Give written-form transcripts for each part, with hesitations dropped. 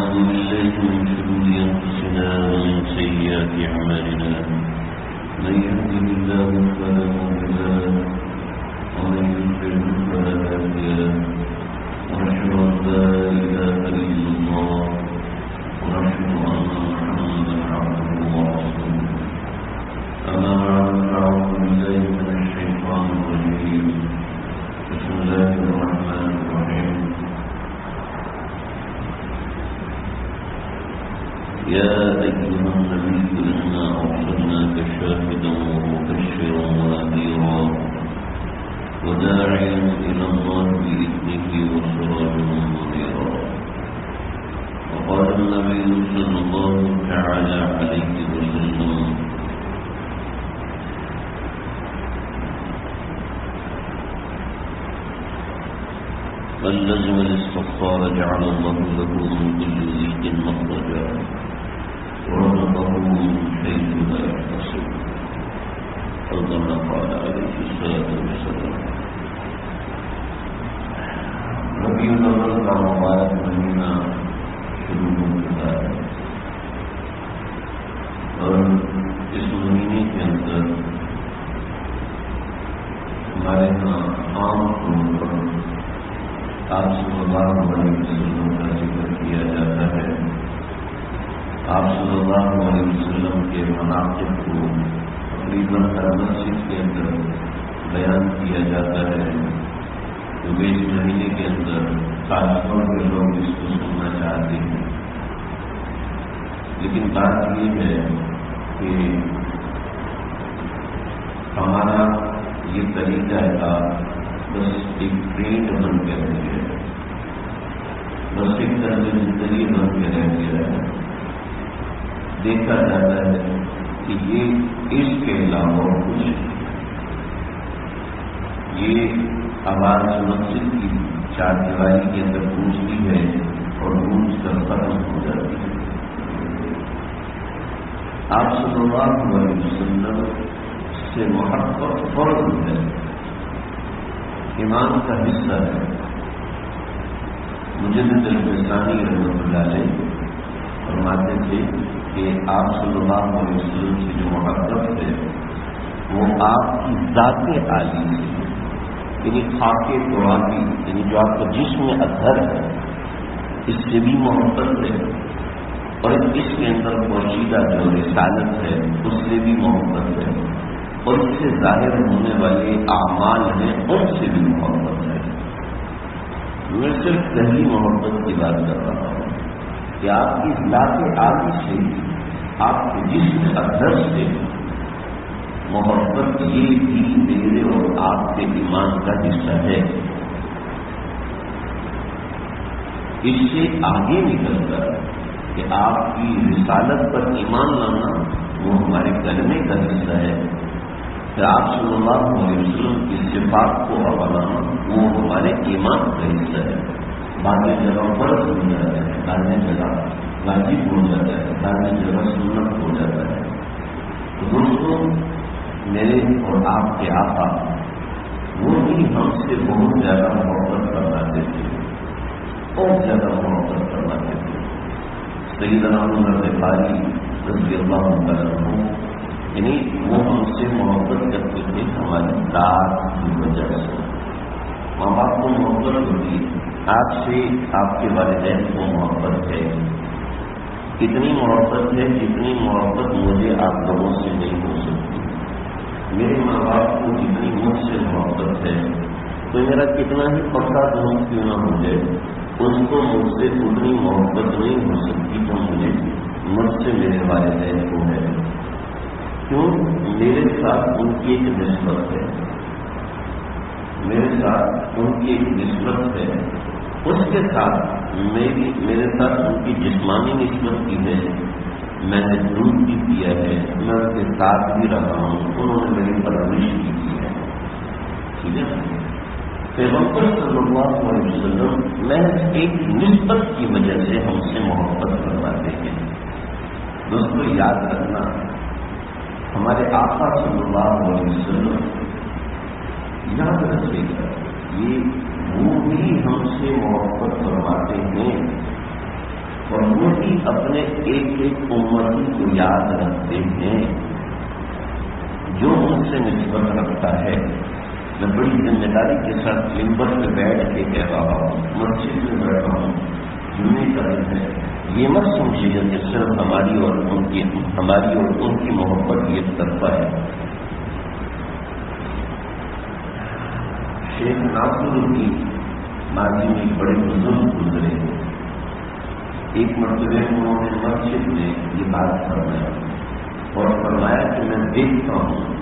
ونعوذ بالله من شرور أنفسنا ومن سيئات أعمالنا من يهده الله فلا مضل له ومن يضلل فلا هادي له ونشهد أن لا إله إلا الله ونشهد أن محمدا عبده ورسوله أما بعد فأعوذ بالله من الشيطان الرجيم بسم الله الرحمن الرحيم يا أيها النبي إنا أرسلناك شاهدا ومبشرا ونذيرا وداعيا إلى الله بإذنه وسراجا منيرا وقال النبي صلى الله تعالى عليه وسلم من لزم الاستغفار جعل الله له من كل ضيق مخرجا ورزقه من حيث لا يحتسب أو كما قال عليه الصلاة والسلام. ربيع الأول کا مبارک مہینہ شروع ہو چکا ہے اور اس مہینے کے اندر ہمارے یہاں عام طور پر آپ صلی اللہ علیہ وسلم کا ذکر کیا جاتا ہے. آپ صلی اللہ علیہ وسلم کے مناقب کو تقریباً ہر مسجد کے اندر بیان کیا جاتا ہے کیونکہ اس مہینے کے اندر خاص طور پہ لوگ اس کو سننا چاہتے ہیں. لیکن بات یہ ہے کہ ہمارا یہ طریقہ کا بس ایک ٹرینڈ بن کے رہ گیا ہے, بس ایک طرح سے زندگی بن کے رہ گیا ہے. دیکھا جاتا ہے کہ یہ اس کے علاوہ کچھ یہ آواز مسجد کی چار دیواری کے اندر گونجتی ہے اور گونج کر ختم ہو جاتی ہے. آپ صلی اللہ علیہ وسلم سے محبت فرض ہے, ایمان کا حصہ ہے. مجدد الفسانی رحمۃ اللہ علیہ فرماتے تھے کہ آپ صلی اللہ علیہ وسلم کی جو محبت ہے وہ آپ کی ذات عالی ہے, یعنی خاک ترابی, یعنی جو آپ کا جسم اطہر ہے اس سے بھی محبت ہے, اور اس کے اندر پوشیدہ جو رسالت ہے اس سے بھی محبت ہے, اور اس سے ظاہر ہونے والے اعمال ہیں ان سے بھی محبت ہے. میں صرف پہلی محبت کی بات کر رہا ہوں کہ آپ کی ذات عالی سے, آپ کے جسم اطہر سے محبت یہ بھی میرے اور آپ کے ایمان کا حصہ ہے. اس سے آگے نکل کر کہ آپ کی رسالت پر ایمان لانا وہ ہمارے کلمے کا حصہ ہے, کہ آپ صلی اللہ علیہ وسلم کی صفات کو اپنانا وہ ہمارے ایمان کا حصہ ہے. بعض جگہ فرض ہو جاتا ہے, بعض جگہ واجب ہو جاتا ہے, بعض جگہ سنت ہو جاتا ہے. تو دوستوں, میرے اور آپ کے آقا وہ بھی ہم سے بہت زیادہ محبت کرواتے تھے, بہت زیادہ محبت کرواتے تھے. سیدنا عمر غفاری رضی اللہ عنہ یعنی وہ ہم سے محبت کرتے تھے ہماری ذات کی وجہ سے. ماں باپ کو محبت ہوتی, آپ سے آپ کے والدین کو محبت ہے. اتنی محبت ہے جتنی محبت مجھے آپ لوگوں سے نہیں ہو سکتی. میرے ماں باپ کو جتنی مجھ سے محبت ہے تو میرا کتنا ہی پکا دونوں کیوں نہ ہو جائے, اس کو مجھ سے اتنی محبت نہیں ہو سکتی جو مجھ سے میرے والدین کو ہے. کیوں؟ میرے ساتھ ان کی ایک نسبت ہے, میرے ساتھ ان کی ایک نسبت ہے. اس کے ساتھ میرے ساتھ ان کی جسمانی نسبت کی ہے. میں نے دودھ بھی دیا ہے, میں ان کے ساتھ بھی رہا ہوں, انہوں نے میری پرورش بھی کی ہے. ٹھیک ہے. پیغمبر صلی اللہ علیہ وسلم محض ایک نسبت کی وجہ سے ہم سے محبت کرواتے ہیں. دوستو یاد رکھنا, ہمارے آقا صلی اللہ علیہ وسلم یاد رکھے گا یہ وہ بھی ہم سے محبت فرماتے ہیں اور وہ وہ بھی اپنے ایک ایک امتی کو یاد رکھتے ہیں جو ان سے نسبت رکھتا ہے. میں بڑی ذمہ داری کے ساتھ ممبر پہ بیٹھ کے کہہ رہا ہوں، مسجد میں بیٹھ رہا ہوں، جمعے کا دن ہے. یہ مت سمجھیے کہ صرف ہماری اور ان کی محبت ایک طرفہ ہے. شیخ ناصر الدین ماضی میں بڑے بزرگ گزرے. ایک مرتبہ انہوں نے مسجد میں یہ بات فرمایا اور فرمایا کہ میں دیکھتا ہوں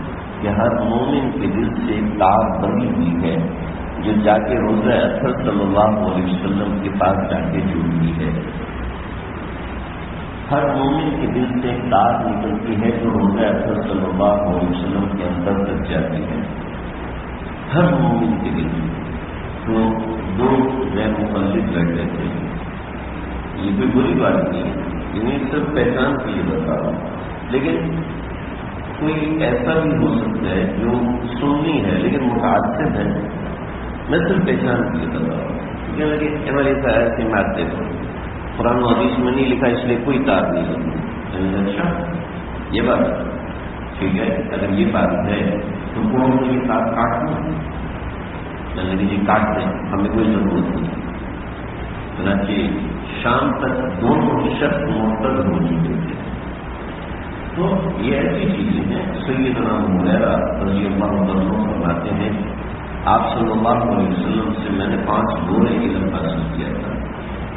کہ ہر مومن کے دل سے ایک تار بندی ہوئی ہے جو جا کے روزہ اطہر صلی اللہ علیہ وسلم کے پاس جا کے جڑتی ہے. ہر مومن کے دل سے ایک تار نکلتی ہے جو روزہ اطہر صلی اللہ علیہ وسلم کے اندر تک جاتی ہے. ہر مومن کے دل سے. تو دو غیر مخلص بیٹھے تھے. یہ کوئی بری بات نہیں ہے، انہیں صرف پہچان کے لیے بتا رہا ہوں. لیکن کوئی ایسا بھی ہو سکتا ہے جو سننی ہے لیکن متعصب ہے. میں صرف پہچان کے لیے بتا رہا ہوں کہ ہمارے ایسے مارتے تھے، قرآن و حدیث میں نہیں لکھا اس لیے کوئی تار نہیں لگی. اچھا یہ بات ٹھیک ہے، اگر یہ بات ہے تو کون کو یہ تار کاٹنا؟ میں نے یہ کاٹ دیں، ہمیں کوئی ضرورت نہیں. چنانچہ شام تک دونوں شخص معتد ہو چکے تھے. تو یہ ایسی چیزیں ہیں. سیدنا ابو ہریرہ رضی اللہ عنہ فرماتے ہیں آپ صلی اللہ علیہ وسلم سے میں نے 5 گورے علم حاصل کیا تھا.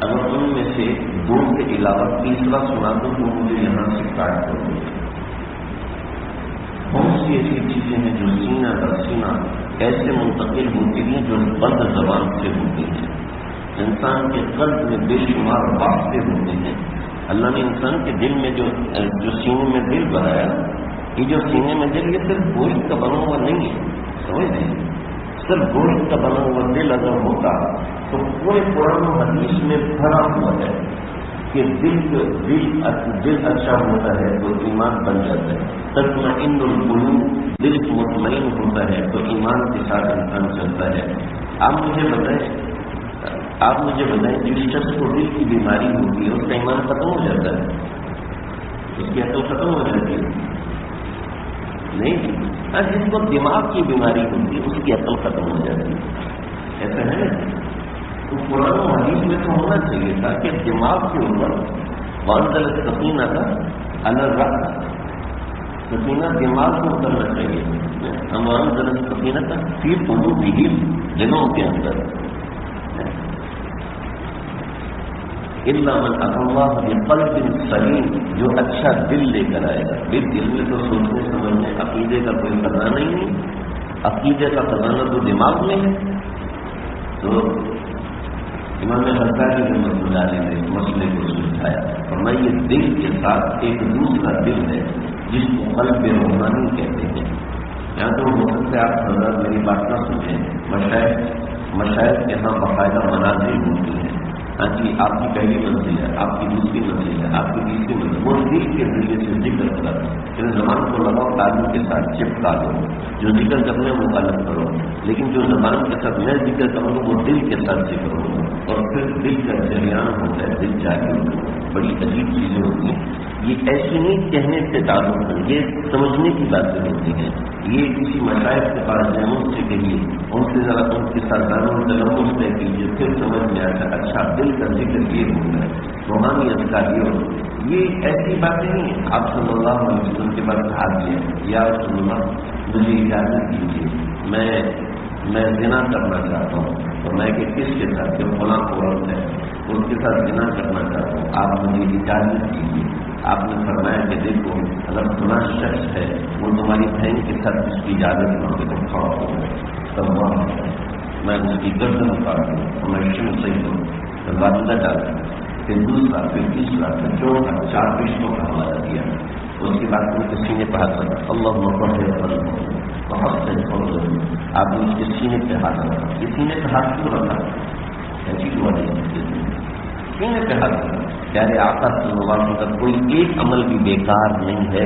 اگر ان میں سے 2 کے علاوہ تیسرا سنا دو تو مجھے یہاں سے کاٹ کر دو. بہت سی ایسی چیزیں ہیں جو سینہ در سینہ ایسے منتقل ہوتی ہیں جو بند زبان سے ہوتی ہیں. انسان کے قلب میں بے شمار واسطے ہوتے ہیں. اللہ نے انسان کے دل میں جو سینے میں دل بنایا، یہ جو سینے میں دل یہ صرف گوشت کا بنا ہوا نہیں ہے. سمجھ نہیں، صرف گوشت کا بنا ہوا دل اگر ہوتا تو پورے قرآن و حدیث میں بھرا ہوا ہے کہ دل اچھا ہوتا ہے تو ایمان بن جاتا ہے. تطمئن القلوب، دل مطمئن ہوتا ہے تو ایمان کے ساتھ انسان چلتا ہے. آپ مجھے بتائیں جس شخص کو دل کی بیماری ہوتی ہے اس کا ایمان ختم ہو جاتا ہے، اس کی عقل ختم ہو جاتی ہے؟ نہیں. جس کو دماغ کی بیماری ہوتی ہے اس کی عقل ختم ہو جاتی ہے. ایسا ہے نا؟ تو قرآن و حدیث میں تو ہونا چاہیے تھا کہ دماغ کے اوپر وانزل سکینہ کا الگ رکھا. سکینہ دماغ کو اترنا چاہیے. ہم وانزل سکینہ کا فی قلوبہم، دلوں کے اندر. الا من اتى الله بقلب سلیم، جو اچھا دل لے کر آئے گا. دل میں تو سوچنے سمجھنے عقیدے کا کوئی خزانہ نہیں ہے. عقیدے کا خزانہ تو دماغ میں ہے. تو امام غزالی رحمۃ اللہ علیہ نے اس مسئلے کو سلجھایا اور میں یہ دل کے ساتھ ایک دوسرا دل ہے جس کو قلب روحانی کہتے ہیں. یہاں تو ہو سکتا ہے آپ حضرات میری بات نہ سنیں. مشاہد کے یہاں باقاعدہ منازل ہوتی ہیں. ہاں جی، آپ کی پہلی منزل ہے، آپ کی دوسری منزل ہے، آپ کی تیسری منزل. وہ دل کے ذریعے سے ذکر کرو. پھر زبان کو لگاؤ، تعلیم کے ساتھ چپکا دو. جو ذکر کرنے وہ غلط کرو، لیکن جو زبان کے ساتھ میں ذکر کروں گا وہ دل کے ساتھ ذکر ہوگا اور پھر دل کا جریان ہوتا ہے، دل جاری ہوتا ہے. بڑی عجیب چیزیں ہوتی ہیں. یہ ایسی نہیں کہنے سے تعلق ہے، یہ سمجھنے کی باتیں ہوتی ہیں. یہ کسی مشائخ کے پاس جائیں ان سے کہیے، ان سے ذرا ان کے ساتھ تلفظ طے کیجیے، پھر سمجھ میں آتا ہے اچھا دل کا ذکر یہ ہوتا ہے، روحانیت کا یہ ہوتا ہے. یہ ایسی باتیں نہیں ہیں. آپ صلی اللہ علیہ وسلم کے پاس ہاتھ دیا، یا رسول اللہ مجھے اجازت دیجیے، میں زنا کرنا چاہتا ہوں. تو میں کہ کس کے ساتھ؟ جو فلاں عورت ہے اس کے ساتھ زنا کرنا چاہتا ہوں، آپ مجھے اجازت دیجیے. آپ نے فرمایا کہ دیکھو اگر فلاں شخص ہے وہ تمہاری بہن کے ساتھ اس کی اجازت مانگے تو کھڑا ہو تب میں اس کی گردن کاٹ دوں اور میں شم صحیح ہوں تو بادلہ ڈال دوں. پھر دوسرا، پھر تیسرا، پھر چوتھا، 4 رشتوں کا حوالہ دیا. اس کے بعد ان کے سینے پہ ہاتھ رکھا، اللہ مطلب بہت سے آپ نے اس کے سینے پہ ہاتھ رکھا. یہ سینے پہ ہاتھ کیوں رکھا؟ ایسی دعا نہیں، سینے پہ ہاتھ رکھا. پیارے آقا صلی اللہ علیہ وسلم کا کوئی ایک عمل بھی بیکار نہیں ہے،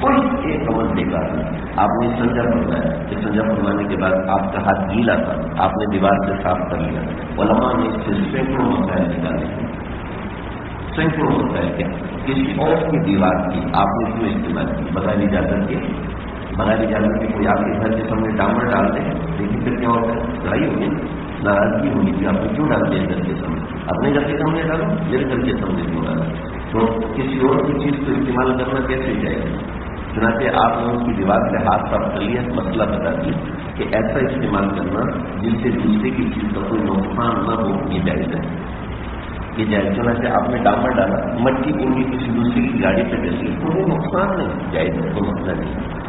کوئی ایک عمل بیکار نہیں. آپ نے سنجا فرمایا کہ سنجا فرمانے کے بعد آپ کا ہاتھ گیلا تھا، آپ نے دیوار سے صاف کر لیا. علماء نے اس سے سینکڑوں مسائل نکالے. سینکڑوں ہوتا ہے کیا کسی اور کی دیوار کی آپ نے کیوں استعمال کی بغیر اجازت کے؟ بغیر اجازت کے کوئی آپ کے گھر کے سامنے ڈامر ڈال دے لیکن پھر کیا ہوتا ہے؟ لڑائی ہوگی، ناراضگی ہوگی کہ آپ نے کیوں ڈال دیا گھر کے سامنے؟ اپنے گھر کے سامنے ڈالو، میرے گھر کے سامنے کیوں ڈالو؟ تو کسی اور کی چیز کو استعمال کرنا کیسے جائے گا؟ چنانچہ آپ نے اس کی دیوار سے ہاتھ صاف کر لیا، مسئلہ بتا دیا کہ ایسا استعمال کرنا جس سے دوسرے کی چیز کا کوئی نقصان نہ ہو یہ جائز ہے، یہ جائز۔ چنانچہ آپ نے ڈامر ڈالا، مٹی کنڈی کسی دوسرے کی گاڑی پہ ڈلی، کوئی نقصان نہیں، جائز ہے، کوئی مسئلہ نہیں۔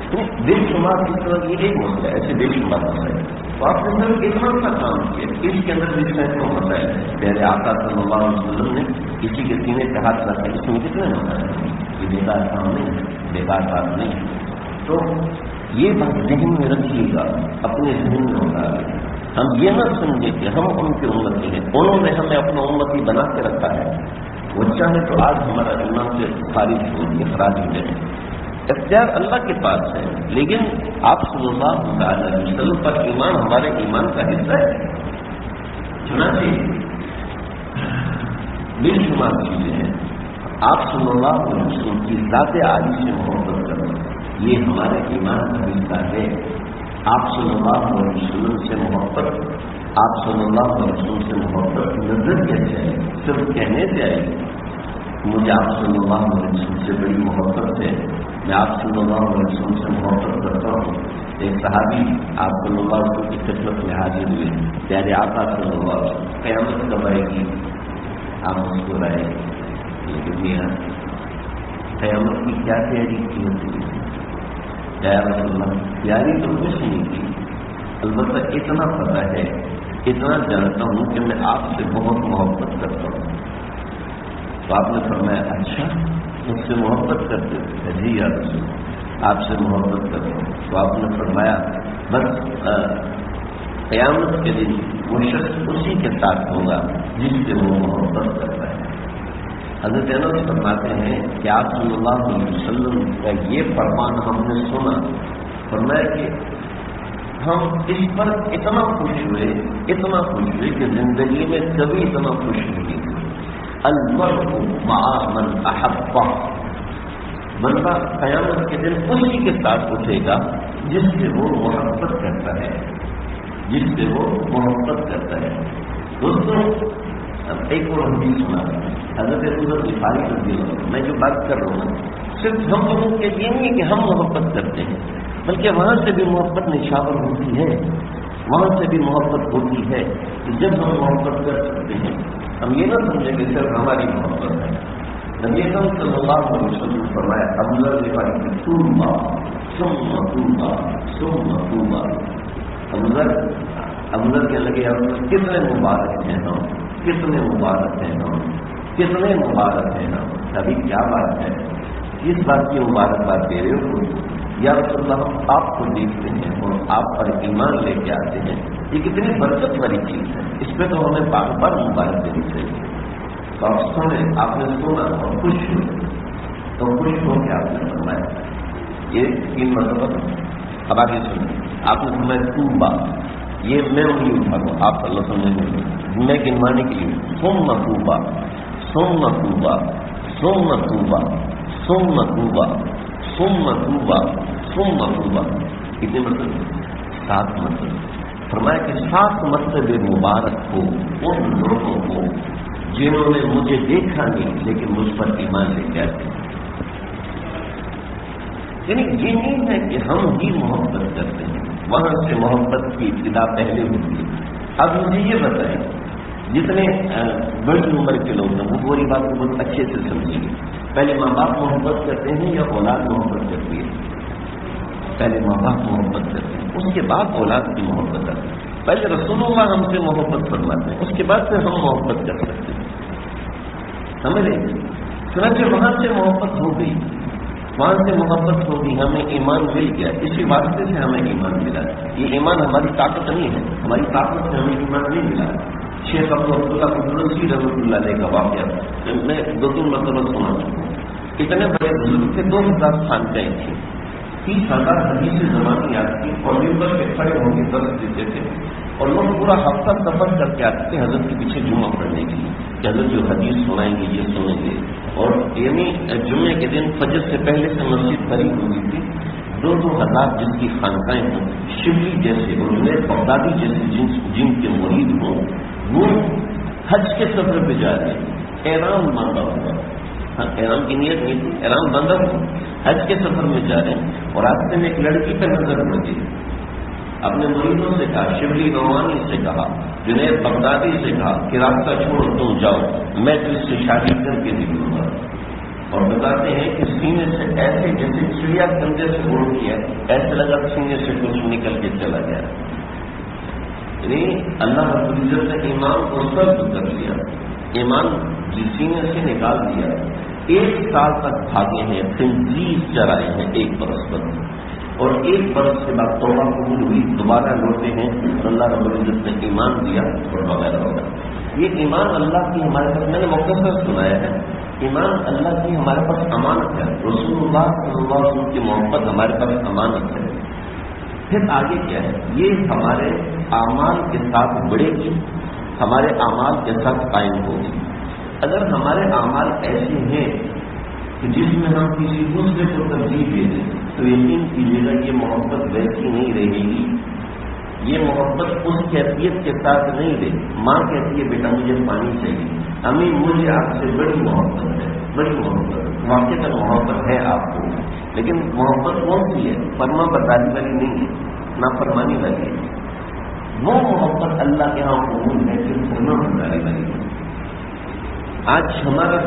بے شمار اس طرح یہ ایک مسئلہ ہے، ایسے بے شمار مسئلہ ہے۔ تو آپ نے صرف اتنا سا کام کیا، اس کے اندر بھی سینکڑوں مسائل ہے۔ پہلے آقا صلی اللہ علیہ وسلم نے کسی کے سینے پہ ہاتھ رکھا، اس میں کتنے مسائل ہیں؟ یہ بیکار کام نہیں ہے، بیکار بات نہیں ہے۔ تو یہ بات ذہن میں رکھیے گا، اپنے ذہن میں ہوتا ہے۔ ہم یہ نہ سمجھے کہ ہم ان کے امتی ہیں، انہوں نے ہمیں اپنا امتی بنا کے رکھا ہے، وہ چاہے تو آج ہمارا ایمان سے خارج ہو، اخراج ہو جائے، اختیار اللہ کے پاس ہے، لیکن آپ صلی اللہ علیہ وسلم پر ایمان ہمارے ایمان کا حصہ ہے۔ چنانچہ بے شمار چیزیں ہیں، آپ صلی اللہ علیہ وسلم کی ذات عالی سے محبت کرنا یہ ہمارے ایمان کا حصہ ہے۔ آپ صلی اللہ علیہ وسلم سے محبت، آپ صلی اللہ علیہ وسلم سے محبت نظر کیسے آئے؟ صرف کہنے سے آئے مجھے آپ صلی اللہ علیہ وسلم سے بڑی محبت ہے، میں آپ صلی اللہ علیہ وسلم سے محبت کرتا ہوں۔ ایک صحابی آپ صلی اللہ علیہ وسلم کی خدمت میں حاضر ہوئے، پیارے آقا صلی اللہ علیہ وسلم قیامت کب آئے گی؟ آپ مسکرائے، لیکن میاں قیامت کی کیا تیاری کی ہوتی ہے؟ یا رسول اللہ تیاری تو کچھ نہیں کی، البتہ اتنا پتہ ہے، اتنا جانتا ہوں کہ میں آپ سے بہت محبت کرتا ہوں۔ تو آپ نے فرمایا اچھا مجھ سے محبت کرتے تھے؟ جی یا رسول آپ سے محبت کرتے ہیں۔ تو آپ نے فرمایا بس قیامت کے دن وہ شخص اسی کے ساتھ ہوگا جس سے وہ محبت کرتا ہے۔ حضرت انس فرماتے ہیں کہ آپ صلی اللہ علیہ وسلم کا یہ فرمان ہم نے سنا، فرمایا کہ ہم اس پر اتنا خوش ہوئے کہ زندگی میں کبھی اتنا خوش نہیں ہوئے۔ المرء مع من احب، بندہ قیامت کے دن اسی کے ساتھ اٹھے گا جس سے وہ محبت کرتا ہے، جس سے وہ محبت کرتا ہے۔ دوستوں ایک اور حدیث سنا حضرت ابو غفاری رضی اللہ عنہ، میں جو بات کر رہا ہوں صرف ہم لوگوں کے لیے نہیں کہ ہم محبت کرتے ہیں، بلکہ وہاں سے بھی محبت نشاور ہوتی ہے، وہاں سے بھی محبت ہوتی ہے کہ جب ہم محبت کر سکتے ہیں ہم یہ نہ سمجھیں کہ صرف ہماری محبت ہے۔ نبی اکرم صلی اللہ علیہ وسلم فرمایا ابو ذر غفاری کی توبہ ثم توبہ ثم توبہ، ابو ذر کہنے لگے کتنے مبارک ہیں ہم، کتنے مبارک ہیں ہم، کتنے مبارک ہیں ہم۔ ابھی کیا بات ہے، اس بات کی مبارکباد دے رہے ہو؟ یا رسول اللہ ہم آپ کو دیکھتے ہیں اور آپ پر ایمان لے کے آتے ہیں، یہ کتنی برکت والی چیز ہے، اس پہ تو ہمیں بار بار مبارک دینی چاہیے۔ تو آپ سنیں، آپ نے سنا اور خوش ہوئے، تو خوش ہو کے آپ نے فرمایا یہ 3 مرتبہ۔ اب آگے سنیں، آپ نے فرمایا توبہ، یہ میں انہیں اٹھا دوں، آپ اللہ سمجھیں میں گنوانے کے لیے ثم توبہ ثم توبہ ثم توبہ ثم توبہ ثم توبہ ثم توبہ، کتنے مرتبہ؟ 7 مرتبہ۔ فرمایا کہ 7 مرتبہ مبارک ہو ان لوگوں کو جنہوں نے مجھے دیکھا نہیں لیکن مجھ پر ایمان لے کے آتے ہیں۔ یعنی یہ نہیں ہے کہ ہم ہی محبت کرتے ہیں، وہاں سے محبت کی ابتدا پہلے ہوتی ہے۔ اب مجھے یہ بتائیں، جتنے بڑی عمر کے لوگ ہیں وہ پوری بات کو بہت اچھے سے سمجھیں گے، پہلے ماں باپ محبت کرتے ہیں یا اولاد محبت کرتی ہے؟ پہلے ماں باپ محبت کرتے ہیں، اس کے بعد اولاد کی محبت کرتے ہیں۔ پہلے رسول اللہ ہم سے محبت فرماتے ہیں، اس کے بعد سے ہم محبت کر سکتے ہیں، سمجھ لیں۔ چنانچہ وہاں سے محبت ہو گئی، وہاں سے محبت ہوگی، ہمیں ایمان مل گیا، اسی واسطے سے ہمیں ایمان ملا۔ یہ ایمان ہماری طاقت نہیں ہے، ہماری طاقت سے ہمیں ایمان نہیں ملا۔ شیخ عبداللہ قدرسی رحمۃ اللہ علیہ کا واقعہ میں 2-3 مرتبہ سنا چکا ہوں۔ اتنے بڑے بزرگ تھے، 2000 خانقاہیں تھیں، 30,000 حدیث زبانی یاد کی، اور ممبر پہ کھڑے ہوں گے درس دیتے تھے۔ اور لوگ پورا ہفتہ سفر کر کے آتے تھے حضرت کے پیچھے جمعہ پڑھنے کے لیے کہ حضرت جو حدیث سنائیں گے یہ سنیں گے. اور یعنی جمعے کے دن فجر سے پہلے سے مسجد قریب ہوئی تھی. 2,000 جن کی خانقاہیں ہوں، شبلی جیسے اور جنید بغدادی جیسے جن کے مرید ہوں، وہ حج کے سفر پہ جا رہے ہیں. احرام باندھا ہوا، احرام کی نیت نہیں تھی، احرام باندھا ہوا، حج کے سفر میں جا رہے ہیں. اور راستے میں ایک لڑکی پہ نظر پڑ گئی. اپنے مریدوں سے کہا، شبلی نعمانی سے کہا، جنید بغدادی سے کہا کہ راستہ چھوڑ تم جاؤ، میں تو اس سے شادی کر کے نکلوں گا. اور بتاتے ہیں کہ سینے سے ایسے جیسے چڑیا کنجے سے اڑ گیا، ایسے لگا سینے سے کچھ نکل کے چلا گیا. یعنی اللہ رب العزت نے ایمان کو سرد کر لیا، ایمان سینے سے نکال دیا. 1 سال تک بھاگے ہیں، خنزیر چرائے ہیں 1 برس پر، اور 1 برس کے بعد توبہ قبول ہوئی، دوبارہ لوٹے ہیں اور اللہ رب العزت نے ایمان دیا اور وغیرہ وغیرہ. یہ ایمان اللہ کی ہمارے پاس، میں نے مختصر سنایا ہے، ایمان اللہ کی ہمارے پاس امانت ہے. رسول اللہ صلی اللہ علیہ وسلم کی محبت ہمارے پاس امانت ہے. پھر آگے کیا ہے؟ یہ ہمارے اعمال کے ساتھ بڑھے گی، ہمارے اعمال کے ساتھ قائم ہوگی. اگر ہمارے اعمال ایسے ہیں کہ جس میں ہم کسی دوسرے کو ترجیح دے دیں تو یقین کیجیے گا یہ محبت ویسی نہیں رہے گی. یہ محبت اس کیفیت کے ساتھ نہیں رہے. ماں کہتی ہے بیٹا مجھے پانی چاہیے، امی مجھے آپ سے بڑی محبت ہے، بڑی محبت، واقعی کا محبت ہے آپ کو، لیکن محبت کون سی ہے؟ فرما برداری والی نہیں ہے، نافرمانی والی ہے. وہ محبت اللہ کے ہاں قبول ہے کہ فرما برداری والی ہے. آج ہمارا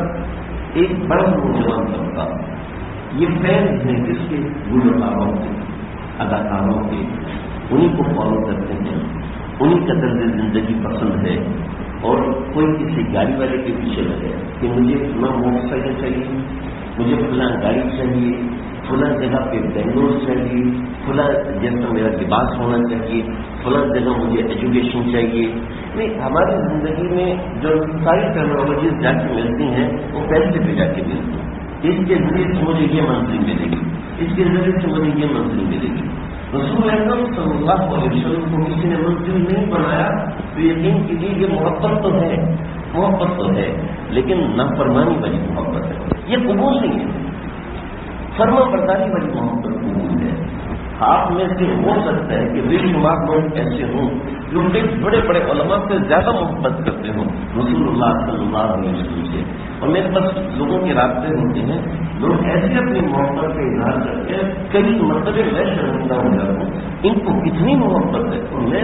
ایک بڑا نوجوان طبقہ یہ فینس ہیں جس کے گلوکاروں کے، اداکاروں کے، انہیں کو فالو کرتے ہیں، انہیں کا طرز زندگی پسند ہے. اور کوئی کسی گاڑی والے کے پیچھے لگے کہ مجھے فلاں موٹر سائیکل چاہیے، مجھے فلاں گاڑی چاہیے، فلاں جگہ پہ بینگلور چاہیے، فلاں جیسا میرا لباس ہونا چاہیے، فلاں جگہ مجھے ایجوکیشن چاہیے. نہیں، ہماری زندگی میں جو ساری ٹیکنالوجیز جا کے ملتی ہیں وہ پیسے پہ جا کے ملتی ہیں. اس کے ذریعے سے مجھے یہ منزل ملے گی، اس کے ذریعے سے مجھے یہ منزل ملے گی. رسول اکرم صلی اللہ علیہ وسلم کو کسی نے منزل نہیں بنایا تو یقین کیجیے یہ محبت تو ہے، محبت تو ہے، لیکن نافرمانی والی محبت ہے، یہ قبول نہیں ہے. فرما برداری والی محبت قبول ہے. آپ میں سے ہو سکتا ہے کہ بے شمار لوگ ایسے ہوں جو بڑے بڑے علماء سے زیادہ محبت کرتے ہوں رسول اللہ صلی اللہ علیہ وسلم سے. اور میرے پاس لوگوں کے رابطے ہوتے ہیں، لوگ ایسے اپنی محبت کا اظہار کرتے ہیں، کئی مرتبہ میں شرمندہ ہو جاتا ہوں ان کو کتنی محبت ہے. اور میں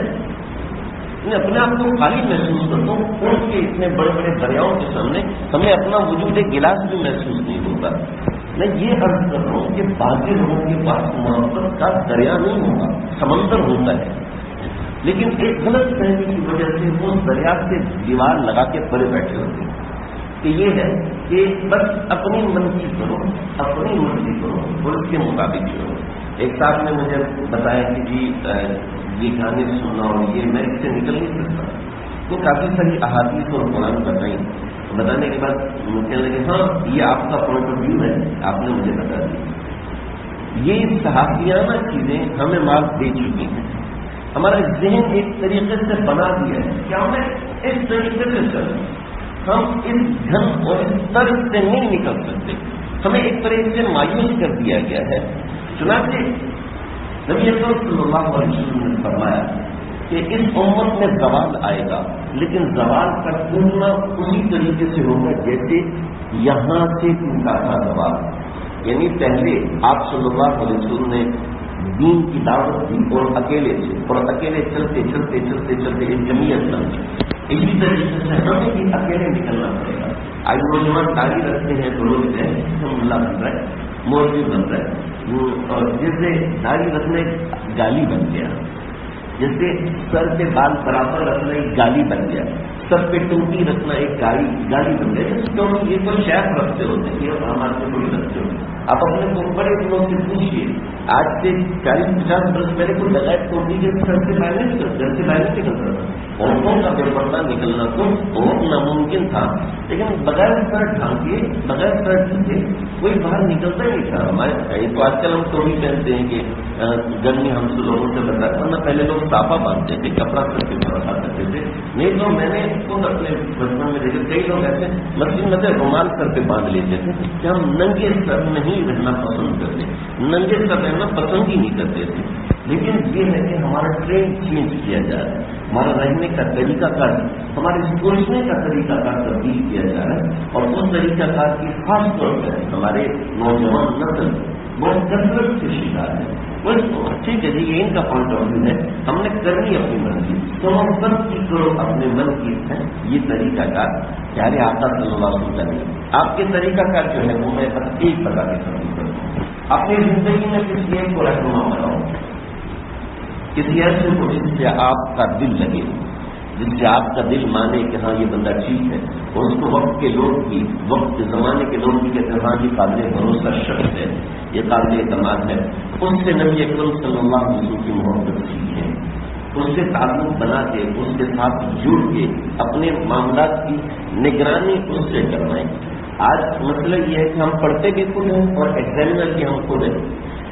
اپنے آپ کو خالی محسوس کرتا ہوں ان کے اتنے بڑے بڑے دریاؤں کے سامنے ہمیں اپنا وجود ایک گلاس بھی محسوس نہیں ہوتا. میں یہ عرض کر رہا ہوں کہ باقی لوگوں کے پاس محبت کا دریا نہیں ہوگا، سمندر ہوتا ہے، لیکن ایک غلط فہمی کی وجہ سے وہ دریا سے دیوار لگا کے پڑے بیٹھے ہوتے ہیں کہ یہ ہے کہ بس اپنی مرضی کرو، اپنی مرضی کرو اور اس کے مطابق کرو. ایک صاحب نے مجھے بتایا کہ جی یہ گانے سننا اور یہ میں اس سے نکل نہیں سکتا. تو کافی ساری احادیث اور قرآن بتانے کے بعد کہنے لگے ہاں یہ آپ کا پوائنٹ آف ویو ہے، آپ نے مجھے بتا دی. یہ صحافیانہ چیزیں ہمیں مارک دے چکی ہیں، ہمارا ذہن ایک طریقے سے بنا دیا ہے کہ ہمیں اس طریقے سے چلیں. ہم اس گھن اور اس طرز سے نہیں نکل سکتے، ہمیں ایک طرح سے مایوس کر دیا گیا ہے. چنانچہ نبی اکرم صلی اللہ علیہ وسلم نے فرمایا کہ اس امت میں زوال آئے گا، لیکن زوال کا ٹوٹنا اسی طریقے سے ہوگا جیسے یہاں سے ٹوٹا تھا زوال. یعنی پہلے آپ صلی اللہ علیہ وسلم نے دین کی دعوت دی اور اکیلے سے، اور اکیلے چلتے چلتے چلتے چلتے ایک جمعیت بن گئی. اسی طریقے سے ہمیں بھی اکیلے نکلنا پڑے گا. آج نوجوان داڑھی رکھتے ہیں تو لوگ اللہ بن رہا ہے، مولوی بن رہا ہے، اور جیسے داڑھی رکھنے گالی بن گیا، جیسے سر کے بال برابر رکھنا ایک گالی بن گیا، سر پہ ٹوپی رکھنا ایک گالی بن گیا. کیوں یہ کوئی شیخ رکھتے ہوتے ہیں، ہمارے سے کوئی رکھتے ہوتے ہیں. آپ اپنے بڑے لوگ سے پوچھیے، آج سے 40-50 برس پہلے کوئی بغیر ٹوپی کے گھر سے باہر نہیں نکلتا تھا۔ عورتوں کا بے پردہ نکلنا تو بہت ناممکن تھا، لیکن بغیر سر ڈھانکے، بغیر سر ڈھانکے کوئی باہر نکلتا ہی نہیں تھا۔ ہمارے کہیں تو آج کل ہم ٹوپی پہنتے ہیں کہ گرمی ہم سے لوگوں سے بچاتا، ورنہ پہلے لوگ صافہ باندھتے تھے، کپڑا سر کے اوپر رکھا کرتے تھے۔ نہیں تو میں نے خود اپنے بچپن میں دیکھا کئی لوگ ایسے مسجد میں رومال سر پہ باندھ لیتے تھے کہ ہم ننگے سر نہیں رہنا پسند کرتے، ننگے سر رہنا پسند ہی نہیں کرتے تھے۔ لیکن یہ ہے کہ ہمارا ٹرینڈ چینج کیا جا رہا ہے، ہمارا رہنے کا طریقہ کار، ہمارے سوچنے کا طریقہ کار تبدیل کیا جا رہا ہے، اور اس طریقہ کار کی خاص طور پر ہمارے نوجوان نسل بہت کثرت سے شکار ہے۔ ٹھیک ہے جی، یہ ان کا پوائنٹ آف ویو ہے، ہم نے کرنی اپنی مرضی، تو ہم سب کی کرو اپنے من کی ہے۔ یہ طریقہ کار پیارے آقا صلی اللہ علیہ وسلم کا آپ کے طریقہ کار جو ہے وہ میں بس ایک بتا کے ختم کرتا ہوں۔ اپنی زندگی میں کسی ایک کو رہنما بناؤ، کسی ایسے کو جس سے آپ کا دل لگے، جس سے آپ کا دل مانے کہ ہاں یہ بندہ ٹھیک ہے، اور اس کو وقت کے لوگ بھی، وقت کے زمانے کے لوگ بھی کہتے ہیں ہاں یہ قابل بھروسہ شخص ہے، یہ قابل اعتماد ہے۔ اس سے نبی اکرم صلی اللہ علیہ وسلم کی محبت سیکھیں، اس سے تعلق بنا کے، اس کے ساتھ جڑ کے اپنے معاملات کی نگرانی اس سے کروائیں۔ آج مسئلہ یہ ہے کہ ہم پڑھتے بھی خود ہیں اور ایگزامینر بھی ہم خود ہیں،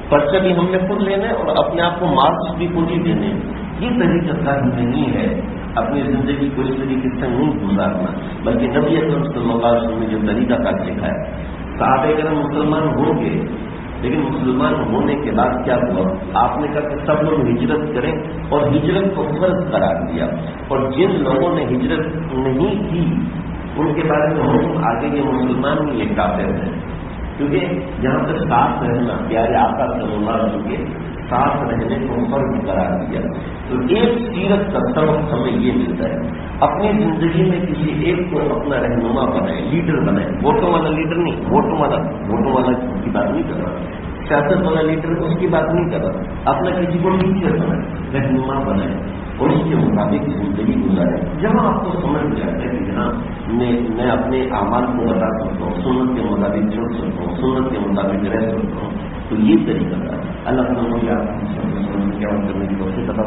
پرچہ بھی ہم نے خود لینا ہے اور اپنے آپ کو مارکس بھی خود ہی دینے ہیں۔ یہ طریقہ کار نہیں ہے، اپنی زندگی کو اس طریقے سے نہیں گزارنا، بلکہ نبی اکرم صلی اللہ علیہ وسلم نے جو طریقہ کار سکھایا۔ صحابہ کرام مسلمان ہو گئے، لیکن مسلمان ہونے کے بعد کیا ہوا؟ آپ نے کہا کہ سب لوگ ہجرت کریں، اور ہجرت کو فرض قرار دیا، اور جن لوگوں نے ہجرت نہیں کی ان کے بارے میں حکم آگے یہ مسلمان نہیں، یہ کافر ہیں، کیونکہ جہاں تک ساتھ رہنا پیارے آقا صلی اللہ علیہ وسلم کے ساتھ رہنے کو فرض قرار دیا۔ تو ایک سیرت کا سبق ہمیں یہ ملتا ہے، اپنی زندگی میں کسی ایک کو اپنا رہنما بنائے، لیڈر بنائے، ووٹوں والا لیڈر نہیں، ووٹوں والا کی بات نہیں کر رہا، سیاست والا لیڈر اس کی بات نہیں کر رہا، اپنا کسی کو ٹیچر بنائے، رہنما بنائے، اور اس کے مطابق زندگی گزارے۔ جہاں آپ کو سمجھ میں آتا ہے کہ جہاں میں اپنے اعمال کو بتا سکتا ہوں، سنت کے مطابق چل سکتا ہوں، سنت کے مطابق رہ سکتا ہوں، تو یہ طریقہ تھا۔ اللہ تعالیٰ کرنے کی کوشش کرتا